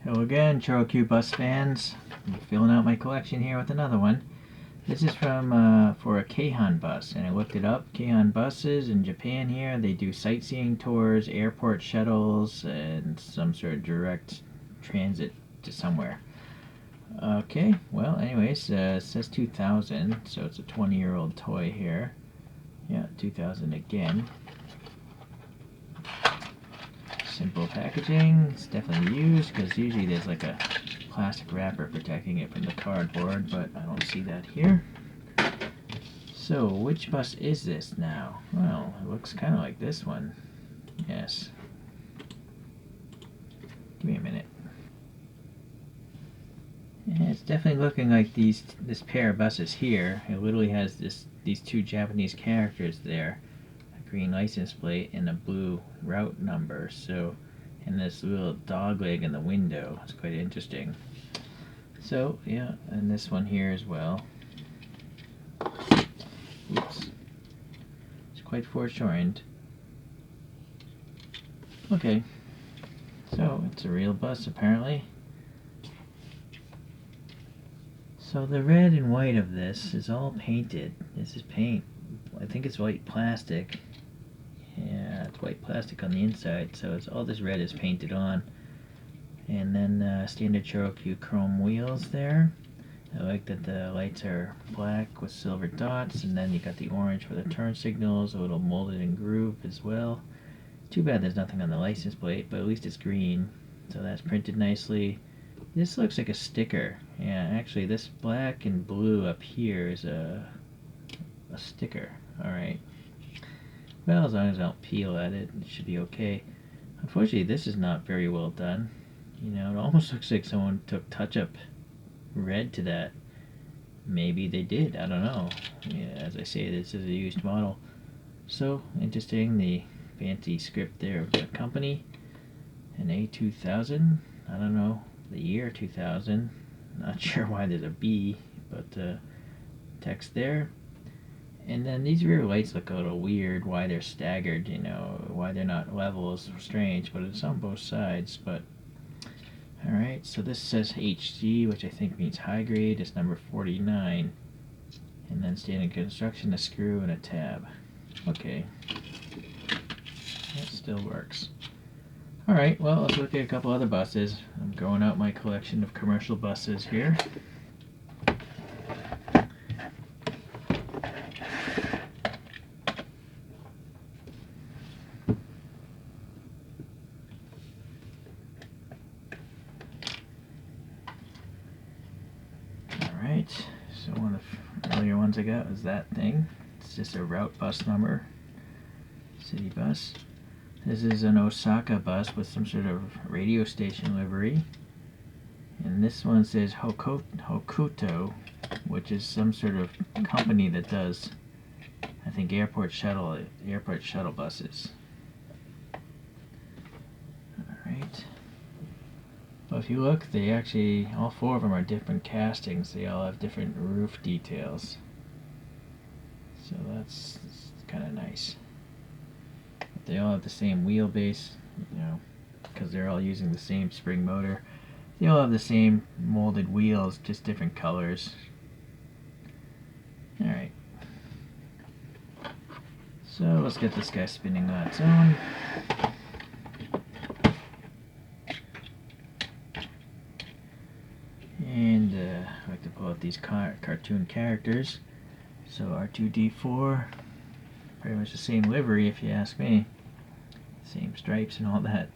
Hello again, ChoroQ bus fans. I'm filling out my collection here with another one. This is from for a Keihan bus, and I looked it up. Keihan buses in Japan here, they do sightseeing tours, airport shuttles, and some sort of direct transit to somewhere. Okay, well, anyways, it says 2000, so it's a 20-year-old toy here. Yeah, 2000 again. Simple packaging. It's definitely used because usually there's like a plastic wrapper protecting it from the cardboard, but I don't see that here. So, which bus is this now? Well, it looks kind of like this one. Yes. Give me a minute. Yeah, it's definitely looking like this pair of buses here. It literally has these two Japanese characters there. Green license plate and a blue route number, so, and this little dog leg in the window. It's quite interesting. So yeah, and this one here as well. Oops, it's quite foreshortened. Okay, so it's a real bus apparently. So the red and white of this is all painted. This is paint. I think it's white plastic. Yeah, it's white plastic on the inside, so it's all this red is painted on. And then standard ChoroQ chrome wheels there. I like that the lights are black with silver dots, and then you got the orange for the turn signals, a little molded and grooved as well. Too bad there's nothing on the license plate, but at least it's green, so that's printed nicely. This looks like a sticker. Yeah, actually this black and blue up here is a sticker. Alright. Well, as long as I don't peel at it, it should be okay. Unfortunately, this is not very well done. You know, it almost looks like someone took touch-up red to that. Maybe they did, I don't know. Yeah, as I say, this is a used model. So, interesting, the fancy script there of the company. An A2000, I don't know, the year 2000. Not sure why there's a B, but text there. And then these rear lights look a little weird, why they're staggered, you know, why they're not level is strange, but it's on both sides. But alright, so this says HG, which I think means high grade. It's number 49. And then standard construction, a screw and a tab. Okay. That still works. Alright, well, let's look at a couple other buses. I'm growing out my collection of commercial buses here. Alright, so one of the earlier ones I got was that thing. It's just a route bus number. City bus. This is an Osaka bus with some sort of radio station livery. And this one says Hokuto, which is some sort of company that does, I think, airport shuttle buses. Alright. Well, if you look, they actually, all four of them are different castings. They all have different roof details. So that's kind of nice. But they all have the same wheelbase, you know, because they're all using the same spring motor. They all have the same molded wheels, just different colors. Alright. So let's get this guy spinning on its own. And I like to pull out these cartoon characters. So R2-D4, pretty much the same livery if you ask me. Same stripes and all that.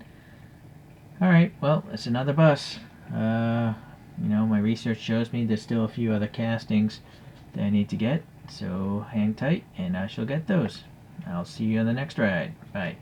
Alright, well, it's another bus. You know, my research shows me there's still a few other castings that I need to get. So hang tight and I shall get those. I'll see you on the next ride. Bye.